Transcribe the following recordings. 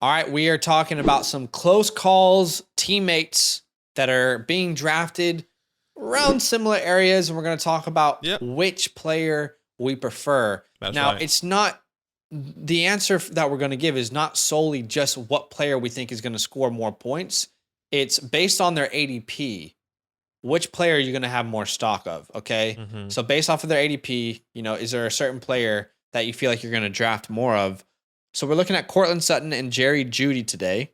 All right, we are talking about some close calls, teammates that are being drafted around similar areas, and we're going to talk about which player we prefer. That's now, right. It's not the answer that we're going to give is not solely just what player we think is going to score more points. It's based on their ADP. Which player are you going to have more stock of? Okay. Mm-hmm. So based off of their ADP, is there a certain player that you feel like you're going to draft more of? So we're looking at Courtland Sutton and Jerry Jeudy today.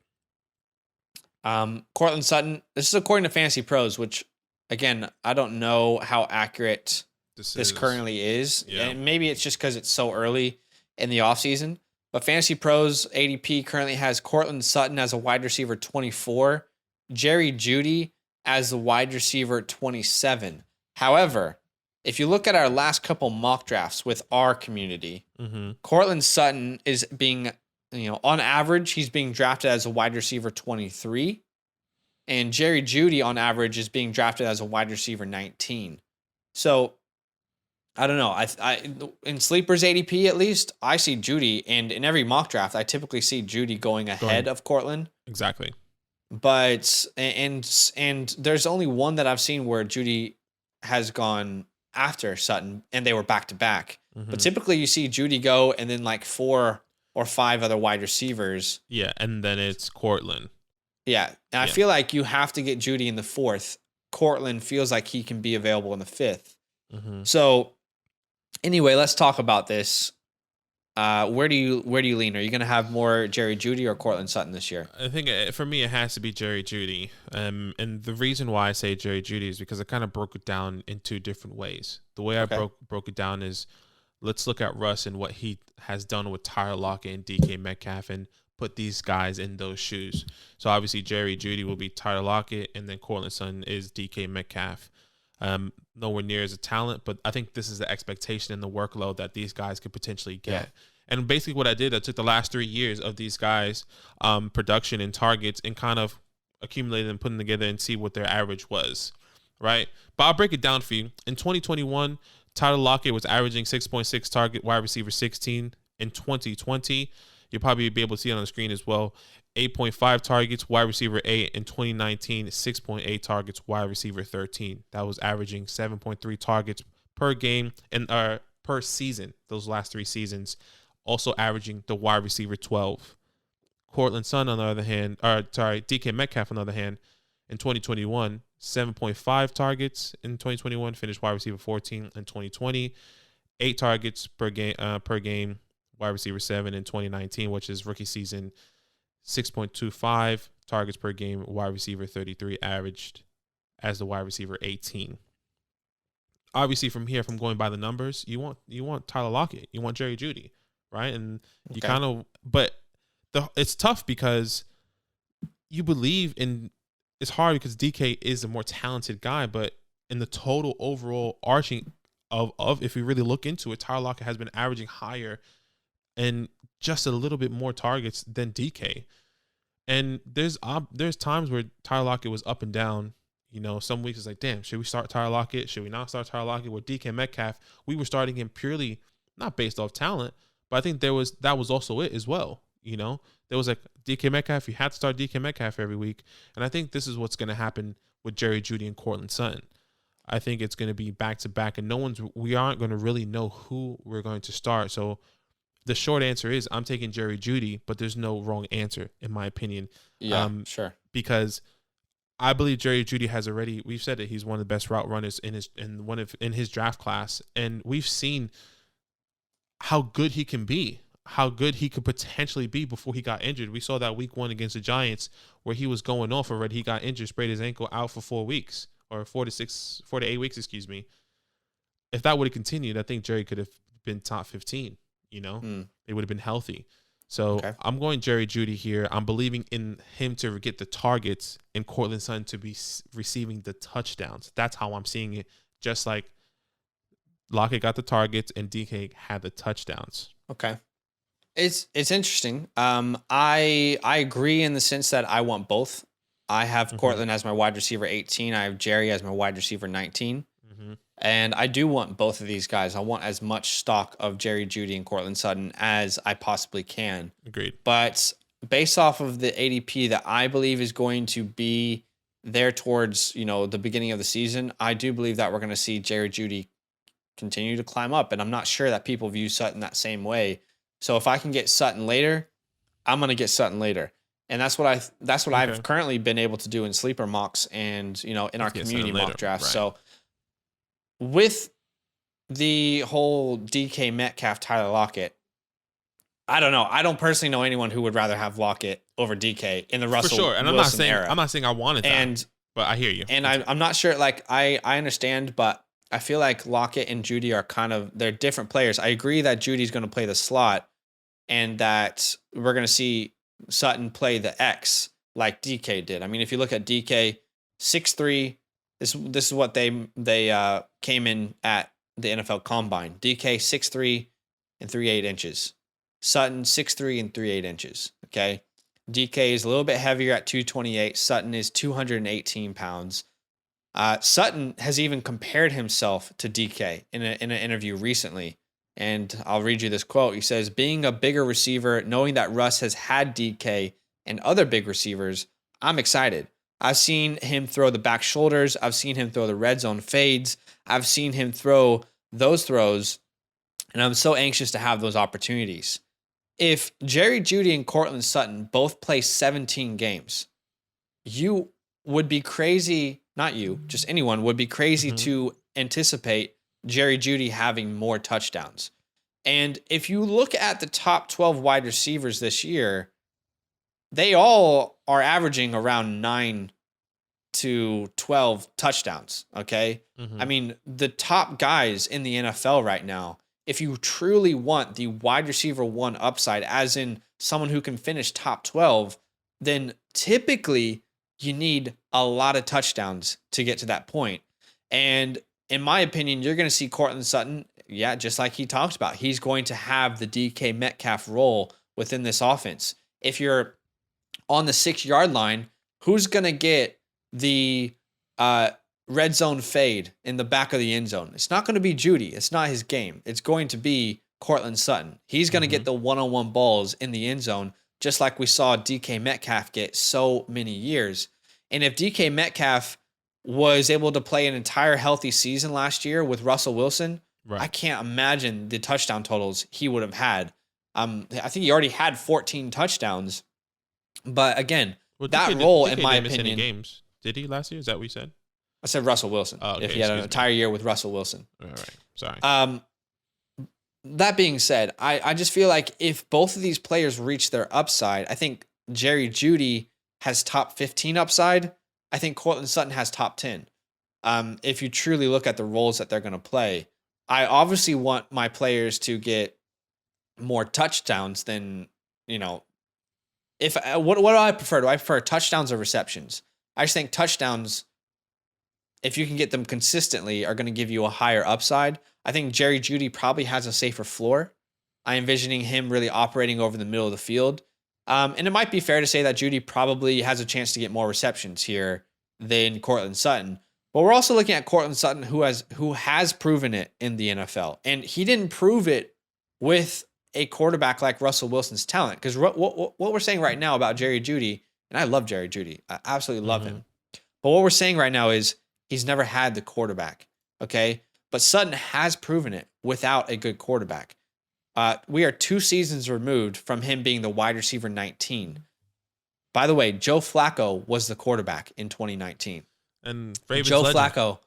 Courtland Sutton, this is according to Fantasy Pros, which again, I don't know how accurate this currently is. Yeah. And maybe it's just because it's so early in the offseason. But Fantasy Pros ADP currently has Courtland Sutton as a wide receiver 24, Jerry Jeudy as the wide receiver 27. However, if you look at our last couple mock drafts with our community, Courtland Sutton is being, on average, he's being drafted as a wide receiver 23. And Jerry Jeudy, on average, is being drafted as a wide receiver 19. So, I don't know. I in Sleeper's ADP, at least, I see Jeudy. And in every mock draft, I typically see Jeudy going ahead of Courtland. Exactly. But, and there's only one that I've seen where Jeudy has gone after Sutton, and they were back to back. But typically you see Jeudy go and then like 4 or 5 other wide receivers. Yeah, and then it's Courtland. Yeah, and I feel like you have to get Jeudy in the 4th. Courtland feels like he can be available in the 5th. So anyway, let's talk about this. Where do you lean? Are you going to have more Jerry Jeudy or Courtland Sutton this year? I think for me it has to be Jerry Jeudy. And the reason why I say Jerry Jeudy is because I kind of broke it down in 2 different ways. The way I broke it down is, let's look at Russ and what he has done with Tyler Lockett and DK Metcalf and put these guys in those shoes. So obviously Jerry Jeudy will be Tyler Lockett, and then Courtland Sutton is DK Metcalf. Nowhere near as a talent, but I think this is the expectation and the workload that these guys could potentially get. Yeah. And basically what I did, I took the last 3 years of these guys' production and targets and kind of accumulated and put them together and see what their average was, right? But I'll break it down for you. In 2021, Tyler Lockett was averaging 6.6 target, wide receiver 16. In 2020, you'll probably be able to see it on the screen as well, 8.5 targets, wide receiver 8. In 2019, 6.8 targets, wide receiver 13. That was averaging 7.3 targets per game and per season, those last 3 seasons. Also averaging the wide receiver 12. Courtland Sutton, on the other hand, DK Metcalf, on the other hand, in 2021, 7.5 targets in 2021, finished wide receiver 14. In 2020, 8 targets per game, wide receiver 7. In 2019, which is rookie season, 6.25 targets per game, wide receiver 33, averaged as the wide receiver 18. Obviously, from here, from going by the numbers, you want Tyler Lockett, you want Jerry Jeudy, right? And you kind of, but it's tough because you believe in. It's hard because DK is a more talented guy, but in the total overall arching of if we really look into it, Tyler Lockett has been averaging higher and just a little bit more targets than DK. And there's times where Tyler Lockett was up and down. Some weeks it's like, damn, should we start Tyler Lockett? Should we not start Tyler Lockett? With DK Metcalf, we were starting him purely not based off talent, but I think that was also it as well. There was like DK Metcalf, you had to start DK Metcalf every week. And I think this is what's going to happen with Jerry Jeudy and Courtland Sutton. I think it's going to be back to back, and we aren't going to really know who we're going to start. So the short answer is I'm taking Jerry Jeudy, but there's no wrong answer in my opinion. Yeah, sure. Because I believe Jerry Jeudy has already. We've said that he's one of the best route runners in his draft class, and we've seen how good he can be, how good he could potentially be before he got injured. We saw that week 1 against the Giants where he was going off already. He got injured, sprayed his ankle, out for 4 weeks or 4 to 8 weeks, excuse me. If that would have continued, I think Jerry could have been top 15. They would have been healthy. So I'm going Jerry Jeudy here. I'm believing in him to get the targets and Courtland Sutton to be receiving the touchdowns. That's how I'm seeing it. Just like Lockett got the targets and DK had the touchdowns. Okay. It's interesting. I agree in the sense that I want both. I have Courtland as my wide receiver 18. I have Jerry as my wide receiver 19. And I do want both of these guys. I want as much stock of Jerry Jeudy and Courtland Sutton as I possibly can. Agreed. But based off of the ADP that I believe is going to be there towards, the beginning of the season, I do believe that we're going to see Jerry Jeudy continue to climb up. And I'm not sure that people view Sutton that same way. So if I can get Sutton later, I'm going to get Sutton later. And that's what I've currently been able to do in sleeper mocks and, in our community mock drafts. Right. So with the whole DK Metcalf, Tyler Lockett, I don't know. I don't personally know anyone who would rather have Lockett over DK in the Russell Wilson era. I'm not saying I wanted that, but I hear you. And I'm not sure. Like I understand, but I feel like Lockett and Jeudy are they're different players. I agree that Judy's going to play the slot, and that we're going to see Sutton play the X like DK did. I mean, if you look at DK 6'3", this is what they came in at the NFL Combine. DK 6'3" and 3/8 inches. Sutton 6'3" and 3/8 inches. Okay. DK is a little bit heavier at 228. Sutton is 218 pounds. Sutton has even compared himself to DK in an interview recently. And I'll read you this quote. He says, "Being a bigger receiver, knowing that Russ has had DK and other big receivers, I'm excited. I've seen him throw the back shoulders. I've seen him throw the red zone fades. I've seen him throw those throws. And I'm so anxious to have those opportunities." If Jerry Jeudy and Courtland Sutton both play 17 games, you would be crazy, not you, just anyone would be crazy to anticipate Jerry Jeudy having more touchdowns. And if you look at the top 12 wide receivers this year, they all are averaging around 9 to 12 touchdowns, okay? I mean, the top guys in the NFL right now, if you truly want the wide receiver 1 upside, as in someone who can finish top 12, then typically you need a lot of touchdowns to get to that point. And in my opinion, you're going to see Courtland Sutton, just like he talked about, he's going to have the DK Metcalf role within this offense. If you're on the 6-yard line, who's going to get the red zone fade in the back of the end zone? It's not going to be Jeudy. It's not his game. It's going to be Courtland Sutton. He's going to get the one-on-one balls in the end zone, just like we saw DK Metcalf get so many years. And if DK Metcalf was able to play an entire healthy season last year with Russell Wilson, I can't imagine the touchdown totals he would have had. I think he already had 14 touchdowns. But again, that role, in my opinion, any games. Did he last year? Is that what you said? I said Russell Wilson. Oh, okay, if he had an entire year with Russell Wilson. All right. Sorry. That being said, I just feel like if both of these players reach their upside, I think Jerry Jeudy has top 15 upside. I think Courtland Sutton has top 10. If you truly look at the roles that they're going to play, I obviously want my players to get more touchdowns than, if what do I prefer? Do I prefer touchdowns or receptions? I just think touchdowns, if you can get them consistently, are going to give you a higher upside. I think Jerry Jeudy probably has a safer floor. I'm envisioning him really operating over the middle of the field. And it might be fair to say that Jeudy probably has a chance to get more receptions here than Courtland Sutton. But we're also looking at Courtland Sutton, who has proven it in the NFL. And he didn't prove it with a quarterback like Russell Wilson's talent. Because what we're saying right now about Jerry Jeudy, and I love Jerry Jeudy. I absolutely love him. But what we're saying right now is he's never had the quarterback, okay? But Sutton has proven it without a good quarterback. We are 2 seasons removed from him being the wide receiver 19. By the way, Joe Flacco was the quarterback in 2019. And Joe Flacco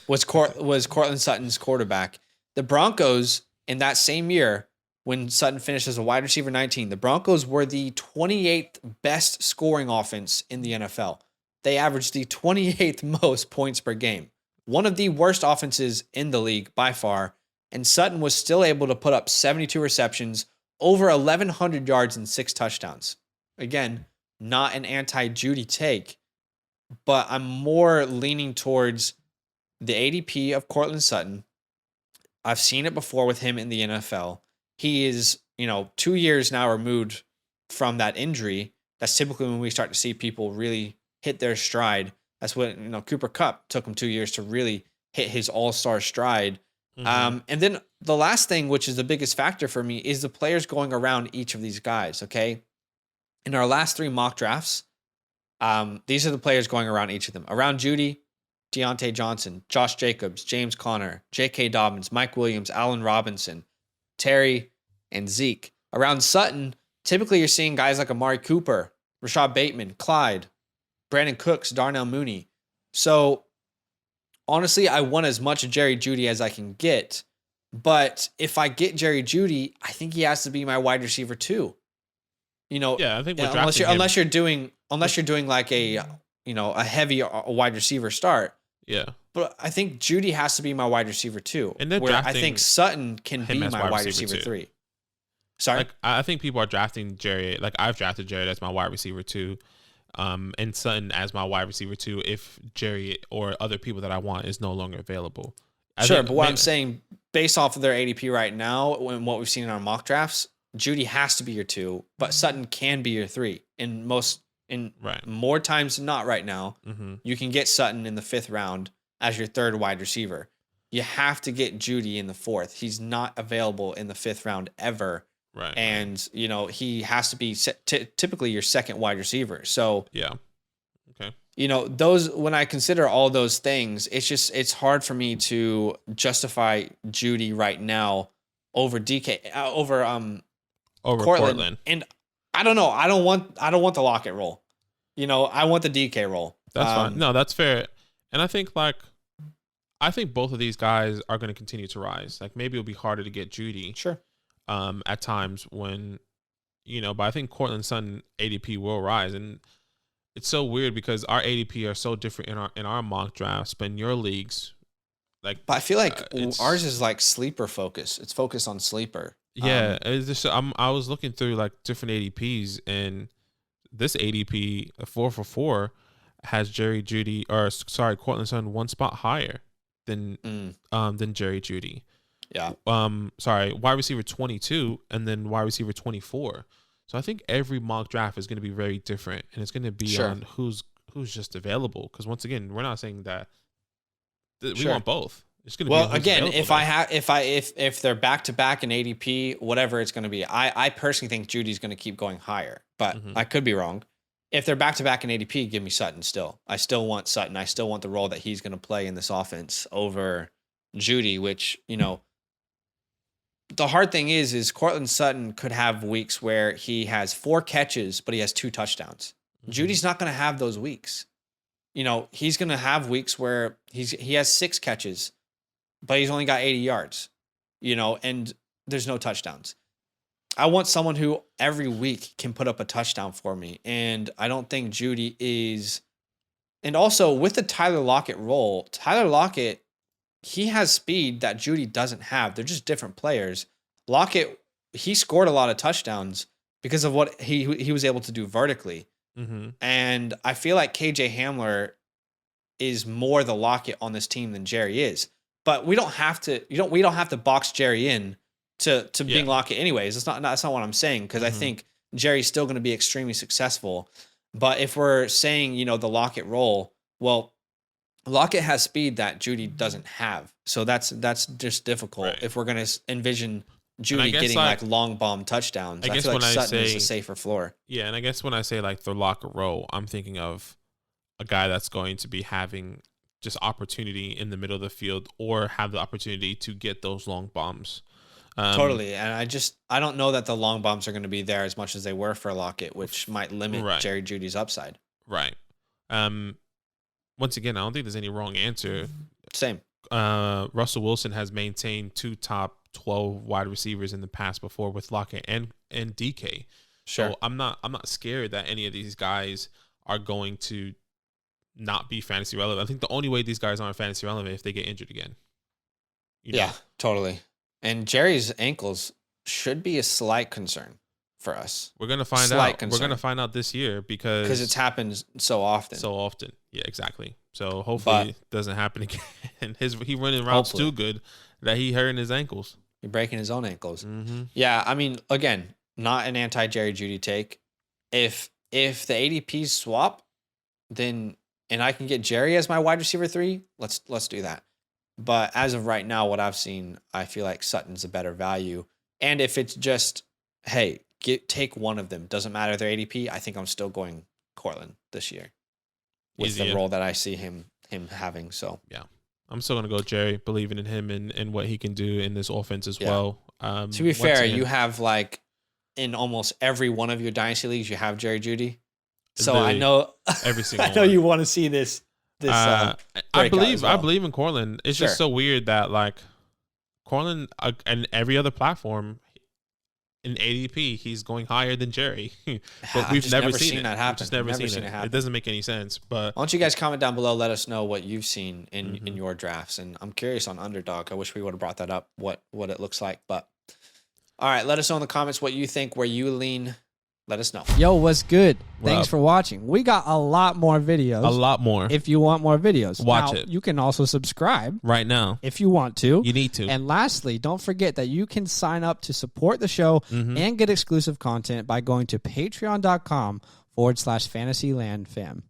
was Courtland Sutton's quarterback. The Broncos in that same year, when Sutton finished as a wide receiver 19, the Broncos were the 28th best scoring offense in the NFL. They averaged the 28th most points per game. One of the worst offenses in the league by far. And Sutton was still able to put up 72 receptions, over 1,100 yards, and 6 touchdowns. Again, not an anti-Jeudy take, but I'm more leaning towards the ADP of Courtland Sutton. I've seen it before with him in the NFL. He is, 2 years now removed from that injury. That's typically when we start to see people really hit their stride. That's when, Cooper Kupp took him 2 years to really hit his all-star stride. And then the last thing, which is the biggest factor for me, is the players going around each of these guys, okay? In our last 3 mock drafts, these are the players going around each of them. Around Jeudy, Deontay Johnson, Josh Jacobs, James Conner, J.K. Dobbins, Mike Williams, Allen Robinson, Terry, and Zeke. Around Sutton, typically you're seeing guys like Amari Cooper, Rashad Bateman, Clyde, Brandon Cooks, Darnell Mooney. So honestly, I want as much Jerry Jeudy as I can get. But if I get Jerry Jeudy, I think he has to be my wide receiver too. I think unless you're doing like a heavy wide receiver start. Yeah. But I think Jeudy has to be my wide receiver too. And then I think Sutton can be my wide receiver 3. Sorry? Like, I think people are drafting Jerry. Like, I've drafted Jerry as my wide receiver 2. And Sutton as my wide receiver 2 if Jerry or other people that I want is no longer available. But what I'm saying, based off of their ADP right now and what we've seen in our mock drafts, Jeudy has to be your 2, but Sutton can be your 3. More times than not right now, you can get Sutton in the 5th round as your 3rd wide receiver. You have to get Jeudy in the 4th. He's not available in the 5th round ever. Right. And, he has to be typically your 2nd wide receiver. So, yeah. Okay. When I consider all those things, it's hard for me to justify Jeudy right now over Courtland. And I don't know. I don't want the Lockett role. I want the DK role. That's fine. No, that's fair. And I think both of these guys are going to continue to rise. Like, maybe it'll be harder to get Jeudy. Sure. At times when, but I think Courtland Sutton ADP will rise. And it's so weird because our ADP are so different in our mock drafts, but in your leagues, but I feel like ours is like sleeper focus. It's focused on sleeper. Yeah. It's just, I was looking through like different ADPs, and this ADP 4 has Courtland Sutton 1 spot higher than Jerry Jeudy. Yeah. Wide receiver 22 and then wide receiver 24. So I think every mock draft is going to be very different, and it's going to be on who's just available. Because once again, we're not saying that we want both. It's going to be again, if they're back to back in ADP, whatever it's going to be. I personally think Judy's going to keep going higher, but I could be wrong. If they're back to back in ADP, give me Sutton still. I still want Sutton. I still want the role that he's going to play in this offense over Jeudy, which, the hard thing is Courtland Sutton could have weeks where he has 4 catches, but he has 2 touchdowns. Judy's not going to have those weeks. He's going to have weeks where he has 6 catches, but he's only got 80 yards, and there's no touchdowns. I want someone who every week can put up a touchdown for me. And I don't think Jeudy is. And also with the Tyler Lockett role, Tyler Lockett, he has speed that Jeudy doesn't have. They're just different players. Lockett, he scored a lot of touchdowns because of what he was able to do vertically. And I feel like KJ Hamler is more the Lockett on this team than Jerry is. But we don't have to. We don't have to box Jerry in to being Lockett anyways. That's not what I'm saying, because I think Jerry's still going to be extremely successful. But if we're saying the Lockett role, well, Lockett has speed that Jeudy doesn't have, so that's just difficult. If we're going to envision Jeudy getting like long bomb touchdowns, I feel like Sutton is a safer floor. Yeah, and I guess when I say like the Lockett role, I'm thinking of a guy that's going to be having just opportunity in the middle of the field, or have the opportunity to get those long bombs. Totally. And I don't know that the long bombs are going to be there as much as they were for Lockett, which might limit Jerry Jeudy's upside. Right. Once again, I don't think there's any wrong answer. Same. Russell Wilson has maintained 2 top 12 wide receivers in the past before with Lockett and DK. Sure. So I'm not scared that any of these guys are going to not be fantasy relevant. I think the only way these guys aren't fantasy relevant if they get injured again. Yeah, totally. And Jerry's ankles should be a slight concern for us. We're gonna find out. We're gonna find out this year because it's happened so often. Yeah, exactly. So hopefully it doesn't happen again. He running routes too good that he hurting his ankles. He's breaking his own ankles. Yeah, I mean, again, not an anti Jerry Jeudy take. If the ADPs swap, then and I can get Jerry as my wide receiver 3, let's do that. But as of right now, what I've seen, I feel like Sutton's a better value. And if it's just, hey, take one of them. Doesn't matter their ADP. I think I'm still going Courtland this year with the role that I see him having. So yeah, I'm still gonna go Jerry, believing in him and what he can do in this offense as well. To be fair, you have like in almost every one of your dynasty leagues, you have Jerry Jeudy. So I know every single. I know you want to see this. I believe in Courtland. It's just so weird that like Courtland and every other platform in ADP, he's going higher than Jerry. But we've never seen that happen. Just never seen it. It doesn't make any sense. But why don't you guys comment down below? Let us know what you've seen in your drafts. And I'm curious on Underdog. I wish we would have brought that up. What it looks like. But all right, let us know in the comments what you think, where you lean. Let us know. Yo, what's good? Thanks for watching. We got a lot more videos. A lot more. If you want more videos. Watch it. You can also subscribe. Right now. If you want to. You need to. And lastly, don't forget that you can sign up to support the show and get exclusive content by going to patreon.com/FantasyLandFam.